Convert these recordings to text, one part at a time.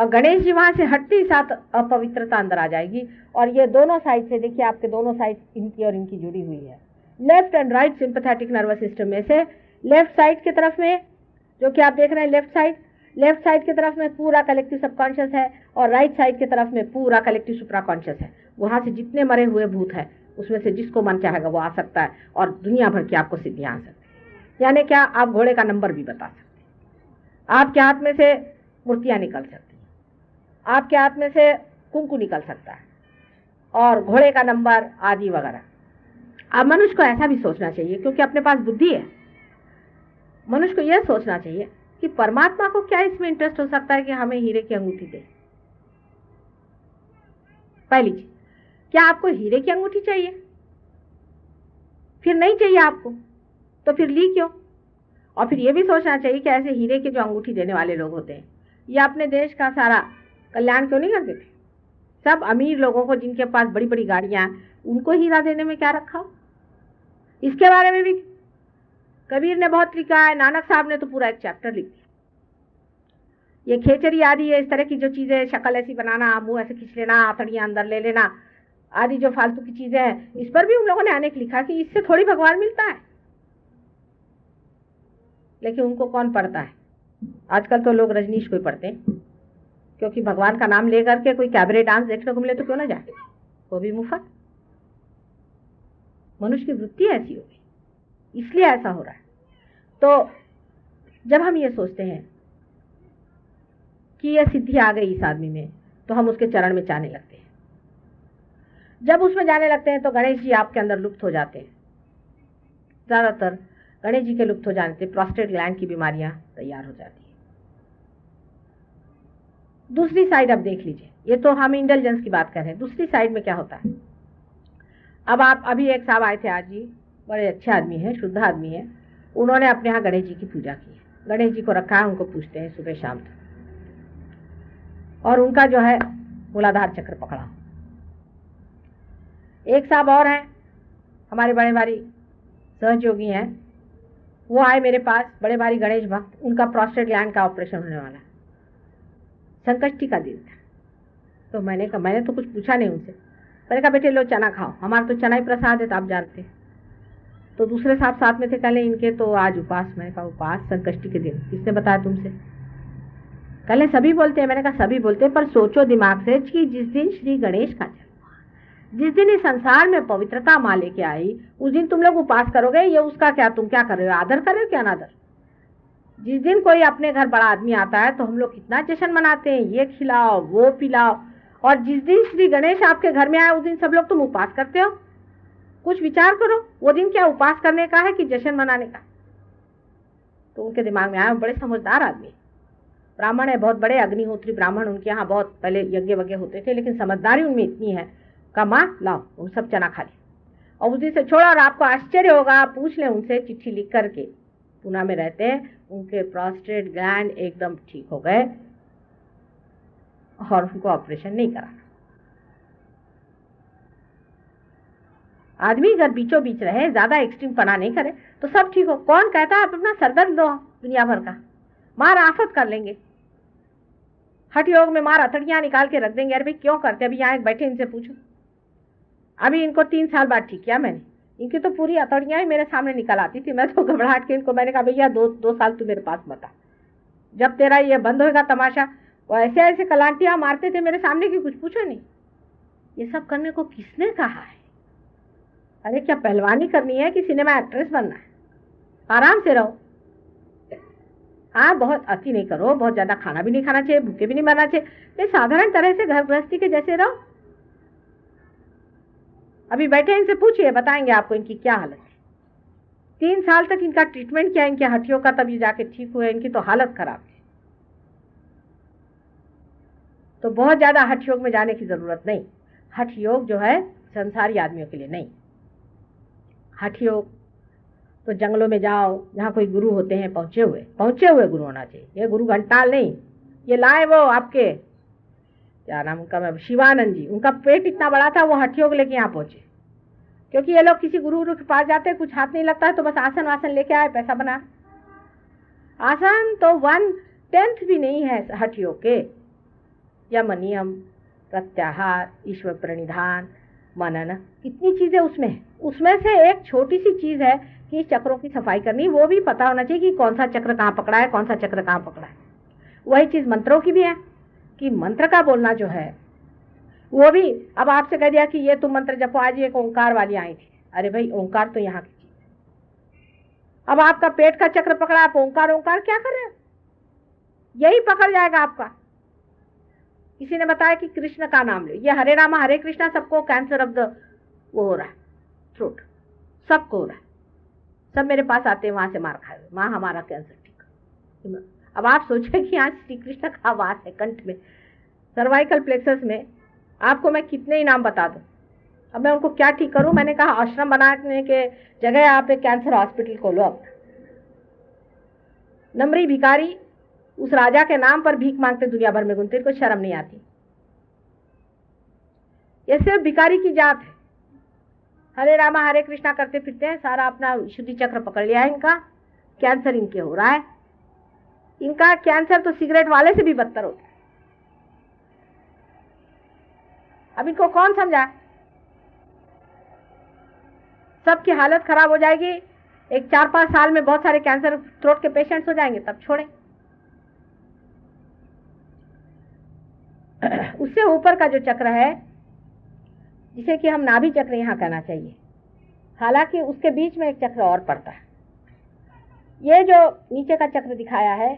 और गणेश जी वहां से हटते ही साथ अपवित्रता अंदर आ जाएगी। और ये दोनों साइड से देखिए, आपके दोनों साइड इनकी और इनकी जुड़ी हुई है। Left and right sympathetic nervous system में से लेफ्ट साइड की तरफ में जो कि आप देख रहे हैं, लेफ्ट साइड की तरफ में पूरा कलेक्टिव सबकॉन्शियस है और राइट साइड की तरफ में पूरा कलेक्टिव सुप्राकॉन्शियस है। वहां से जितने मरे हुए भूत हैं उसमें से जिसको मन चाहेगा वो आ सकता है और दुनिया भर की आपको सिद्धियां आ सकती है। यानी क्या, आप घोड़े का नंबर भी बता सकते हैं, आपके हाथ में से मूर्तियां निकल सकती हैं, आपके हाथ में से कुंकू निकल सकता है और घोड़े का नंबर आदि वगैरह। अब मनुष्य को ऐसा भी सोचना चाहिए, क्योंकि अपने पास बुद्धि है, मनुष्य को यह सोचना चाहिए कि परमात्मा को क्या इसमें इंटरेस्ट हो सकता है कि हमें हीरे की अंगूठी दे। पहली चीज, क्या आपको हीरे की अंगूठी चाहिए? फिर नहीं चाहिए आपको तो फिर ली क्यों? और फिर यह भी सोचना चाहिए कि ऐसे हीरे के जो अंगूठी देने वाले लोग होते हैं ये अपने देश का सारा कल्याण क्यों नहीं करते थे? सब अमीर लोगों को जिनके पास बड़ी बड़ी गाड़ियां हैं उनको हीरा देने में क्या रखा? इसके बारे में भी कबीर ने बहुत लिखा है, नानक साहब ने तो पूरा एक चैप्टर लिख दिया। ये खेचरी आदि है, इस तरह की जो चीजें, शक्ल ऐसी बनाना, मुंह ऐसे खींच लेना, आतड़ियां अंदर ले लेना आदि जो फालतू की चीजें हैं, इस पर भी उन लोगों ने अनेक लिखा कि इससे थोड़ी भगवान मिलता है। लेकिन उनको कौन पढ़ता है? आजकल तो लोग रजनीश को ही पढ़ते हैं, क्योंकि भगवान का नाम लेकर के कोई कैबरे डांस देखने को मिले तो क्यों ना जाए, वो भी मुफ्त। मनुष्य की वृत्ति ऐसी हो गई, इसलिए ऐसा हो रहा है। तो जब हम ये सोचते हैं कि यह सिद्धि आ गई इस आदमी में, तो हम उसके चरण में जाने लगते हैं। जब उसमें जाने लगते हैं तो गणेश जी आपके अंदर लुप्त हो जाते हैं। ज्यादातर गणेश जी के लुप्त हो जाने से प्रोस्टेट ग्लैंड की बीमारियां तैयार हो जाती है। दूसरी साइड अब देख लीजिए, ये तो हम इंटेलिजेंस की बात कर रहे हैं, दूसरी साइड में क्या होता है। अब आप अभी एक साहब आए थे आज जी, बड़े अच्छे आदमी है, शुद्ध आदमी है, उन्होंने अपने यहाँ गणेश जी की पूजा की, गणेश जी को रखा है, उनको पूछते हैं सुबह शाम तक, और उनका जो है मूलाधार चक्र पकड़ा। एक साहब और हैं, हमारे बड़े भारी सहयोगी हैं, वो आए मेरे पास, बड़े भारी गणेश भक्त, उनका प्रोस्टेट ग्लैंड का ऑपरेशन होने वाला, संकष्टी का दिन था। तो मैंने कहा, मैंने तो कुछ पूछा नहीं उनसे, मैंने कहा बेटे लो चना खाओ, हमारा तो चना ही प्रसाद है, तो आप जानते हैं। तो दूसरे साहब साथ में थे, कहले इनके तो आज उपास। मैंने कहा उपास संकष्टी के दिन? किसने बताया तुमसे? कहले सभी बोलते हैं। मैंने कहा सभी बोलते हैं, पर सोचो दिमाग से कि जिस दिन श्री गणेश का जन्म, जिस दिन इस संसार में पवित्रता माँ लेके आई, उस दिन तुम लोग उपास करोगे? ये उसका क्या, तुम क्या कर रहे हो, आदर कर रहे हो क्या अनादर? जिस दिन कोई अपने घर बड़ा आदमी आता है तो हम लोग कितना जश्न मनाते हैं, ये खिलाओ वो पिलाओ, और जिस दिन श्री गणेश आपके घर में आए उस दिन सब लोग तुम उपास करते हो। कुछ विचार करो, वो दिन क्या उपास करने का है कि जश्न मनाने का? तो उनके दिमाग में आया, बड़े समझदार आदमी, ब्राह्मण है, बहुत बड़े अग्निहोत्री ब्राह्मण, उनके यहाँ बहुत पहले यज्ञ वज्ञ होते थे, लेकिन समझदारी उनमें इतनी है, कहा माँ लाओ, वो सब चना खा लिया और उस दिन से छोड़ा। और आपको आश्चर्य होगा, आप पूछ लें उनसे, चिट्ठी लिख करके, पूना में रहते हैं, उनके प्रोस्टेट ग्लैंड एकदम ठीक हो गए और उनको ऑपरेशन नहीं कराना। आदमी अगर बीचों बीच रहे, ज्यादा एक्सट्रीम पना नहीं करे तो सब ठीक हो। कौन कहता है आप अपना सरदर्द लो दुनिया भर का, मार आफत कर लेंगे, हठ योग में मार अतड़ियां निकाल के रख देंगे। अरे भाई क्यों करते? अभी यहाँ बैठे इनसे पूछो, अभी इनको 3 साल बाद ठीक किया मैंने, इनकी तो पूरी अतड़ियां ही मेरे सामने निकल आती थी। मैं तो घबराहट के इनको, मैंने कहा भैया 2 साल तू मेरे पास बता, जब तेरा ये बंद होगा तमाशा। वो ऐसे ऐसे कलांटियां मारते थे मेरे सामने कि कुछ पूछो नहीं। ये सब करने को किसने कहा है? अरे क्या पहलवानी करनी है कि सिनेमा एक्ट्रेस बनना है? आराम से रहो। हाँ, बहुत अति नहीं करो, बहुत ज्यादा खाना भी नहीं खाना चाहिए, भूखे भी नहीं मरना चाहिए, साधारण तरह से घर गृहस्थी के जैसे रहो। अभी बैठे इनसे पूछिए, बताएंगे आपको इनकी क्या हालत है। 3 साल तक इनका ट्रीटमेंट किया इनके हड्डियों का, तब ये जाके ठीक हुए। इनकी तो हालत खराब है। तो बहुत ज्यादा हठ योग में जाने की जरूरत नहीं। हठ योग जो है संसारी आदमियों के लिए नहीं। हठ योग तो जंगलों में जाओ, जहाँ कोई गुरु होते हैं, पहुंचे हुए गुरु होना चाहिए। ये गुरु घंटाल नहीं, ये लाए वो आपके क्या नाम उनका, मैं शिवानंद जी, उनका पेट इतना बड़ा था, वो हठ योग लेके यहाँ पहुंचे। क्योंकि ये लोग किसी गुरु के पास जाते हैं, कुछ हाथ नहीं लगता है तो बस आसन वासन लेके आए, पैसा बना। आसन तो 1/10 भी नहीं है हठ योग के। यमनियम, प्रत्याहार, ईश्वर प्रणिधान, मनन, कितनी चीजें उसमें है। उसमें से एक छोटी सी चीज है कि चक्रों की सफाई करनी, वो भी पता होना चाहिए कि कौन सा चक्र कहाँ पकड़ा है, कौन सा चक्र कहाँ पकड़ा है। वही चीज मंत्रों की भी है कि मंत्र का बोलना जो है वो भी, अब आपसे कह दिया कि ये तुम मंत्र जपो, आज एक ओंकार वाली आई थी, अरे भाई ओंकार तो यहाँ की चीज है। अब आपका पेट का चक्र पकड़ा, आप ओंकार ओंकार क्या कर रहे हैं, यही पकड़ जाएगा आपका। किसी ने बताया कि कृष्ण का नाम लो, ये हरे रामा हरे कृष्णा, सबको कैंसर ऑफ द वो हो रहा है, थ्रोट, सबको हो रहा है। सब मेरे पास आते हैं वहां से मार खाए, माँ हमारा कैंसर ठीक। अब आप सोचिए कि आज श्री कृष्ण का वास है कंठ में, सर्वाइकल प्लेक्सस में, आपको मैं कितने ही नाम बता दूं। अब मैं उनको क्या ठीक करूं। मैंने कहा आश्रम बनाने के जगह आप एक कैंसर हॉस्पिटल खोलो। अब नमरी भिखारी उस राजा के नाम पर भीख मांगते दुनिया भर में घूमते, इनको शर्म नहीं आती। ये सिर्फ भिखारी की जात है, हरे रामा हरे कृष्णा करते फिरते हैं, सारा अपना शुद्धि चक्र पकड़ लिया है इनका, कैंसर इनके हो रहा है। इनका कैंसर तो सिगरेट वाले से भी बदतर होता है। अब इनको कौन समझा, सबकी हालत खराब हो जाएगी। एक 4-5 साल में बहुत सारे कैंसर थ्रोट के पेशेंट्स हो जाएंगे, तब छोड़ें। उससे ऊपर का जो चक्र है, जिसे कि हम नाभि चक्र यहाँ कहना चाहिए, हालांकि उसके बीच में एक चक्र और पड़ता है। ये जो नीचे का चक्र दिखाया है,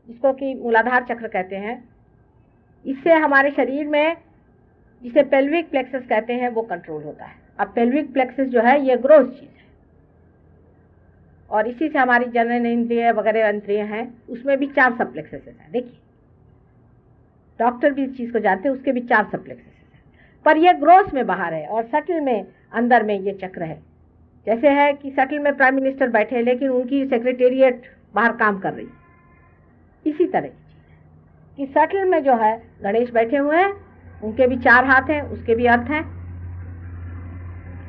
जिसको कि मूलाधार चक्र कहते हैं, इससे हमारे शरीर में, जिसे पेल्विक प्लेक्सस कहते हैं, वो कंट्रोल होता है। अब पेल्विक प्लेक्सस जो है ये ग्रोस चीज है, और इसी से हमारी जनन इंद्रिय वगैरह इंद्रिय हैं, उसमें भी 4 सब प्लेक्सस हैं। देखिए डॉक्टर भी इस चीज को जानते हैं, उसके भी 4 सब प्लेक्सस हैं, पर ये ग्रोस में बाहर है और सटल में अंदर में ये चक्र है। जैसे है कि सटल में प्राइम मिनिस्टर बैठे हैं लेकिन उनकी सेक्रेटेरिएट बाहर काम कर रही, इसी तरह की चीज है कि सटल में जो है गणेश बैठे हुए हैं, उनके भी 4 हाथ हैं, उसके भी अर्थ हैं,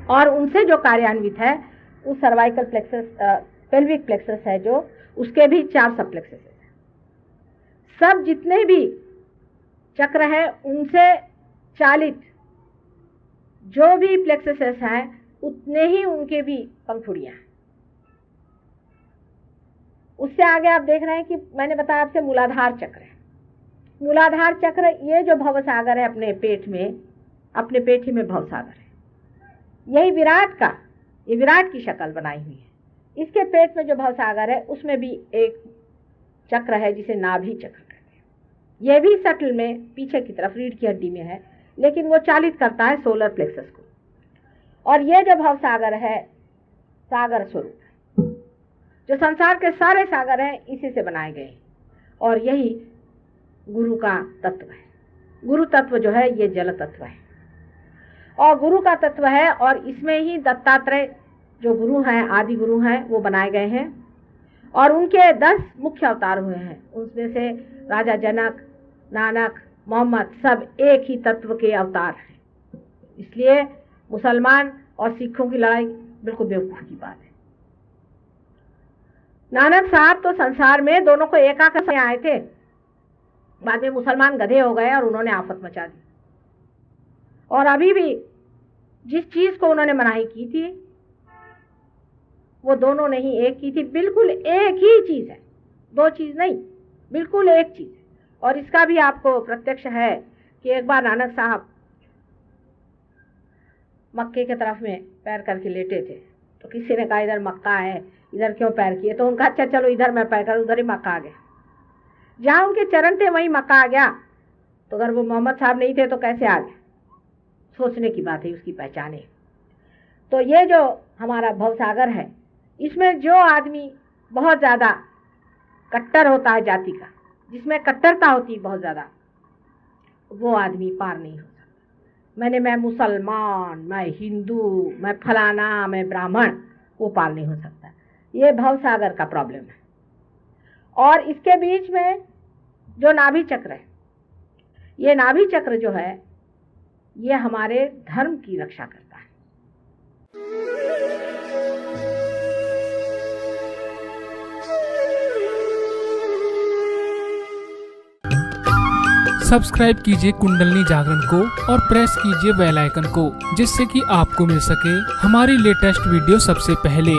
और उनसे जो कार्यान्वित है उस सर्वाइकल प्लेक्सस, पेल्विक प्लेक्सस है जो, उसके भी 4 सब प्लेक्सस है। सब जितने भी चक्र है उनसे चालित जो भी प्लेक्ससेस हैं, उतने ही उनके भी पंखुड़ियां हैं। उससे आगे आप देख रहे हैं कि मैंने बताया आपसे मूलाधार चक्र है। मूलाधार चक्र ये जो भवसागर है अपने पेट में, अपने पेट ही में भवसागर है, यही विराट का, ये विराट की शक्ल बनाई हुई है। इसके पेट में जो भवसागर है उसमें भी एक चक्र है जिसे नाभि चक्र कहते हैं। यह भी सटल में पीछे की तरफ रीढ़ की हड्डी में है, लेकिन वो चालित करता है सोलर प्लेक्सस को। और ये जो भवसागर है सागर स्वरूप है, जो संसार के सारे सागर हैं इसी से बनाए गए, और यही गुरु का तत्व है। गुरु तत्व जो है ये जल तत्व है और गुरु का तत्व है, और इसमें ही दत्तात्रेय जो गुरु हैं, आदि गुरु हैं, वो बनाए गए हैं, और उनके 10 मुख्य अवतार हुए हैं। उसमें से राजा जनक, नानक, मोहम्मद सब एक ही तत्व के अवतार हैं। इसलिए मुसलमान और सिखों की लड़ाई बिल्कुल बेवकूफ की बात है। नानक साहब तो संसार में दोनों को एका करके आए थे, बाद में मुसलमान गधे हो गए और उन्होंने आफत मचा दी। और अभी भी जिस चीज को उन्होंने मनाही की थी वो दोनों ने ही एक की थी, बिल्कुल एक ही चीज है, 2 चीज नहीं, बिल्कुल एक चीज है। और इसका भी आपको प्रत्यक्ष है कि एक बार नानक साहब मक्के के तरफ में पैर करके लेटे थे, तो किसी ने कहा इधर मक्का है, इधर क्यों पैर किए, तो उनका अच्छा चलो इधर मैं पैर कर, उधर ही मक्का आ गया। जहां उनके चरण थे वहीं मक्का आ गया, तो अगर वो मोहम्मद साहब नहीं थे तो कैसे आ गया, सोचने की बात है, उसकी पहचान है। तो ये जो हमारा भवसागर है, इसमें जो आदमी बहुत ज्यादा कट्टर होता है जाति का, जिसमें कट्टरता होती है बहुत ज्यादा, वो आदमी पार नहीं हो सकता। मैं मुसलमान, मैं हिंदू, मैं फलाना, मैं ब्राह्मण, वो पार नहीं हो सकता। ये भवसागर का प्रॉब्लम है। और इसके बीच में जो नाभि चक्र है, ये नाभि चक्र जो है ये हमारे धर्म की रक्षा करता है। सब्सक्राइब कीजिए कुंडलिनी जागरण को और प्रेस कीजिए बेल आइकन को, जिससे कि आपको मिल सके हमारी लेटेस्ट वीडियो सबसे पहले।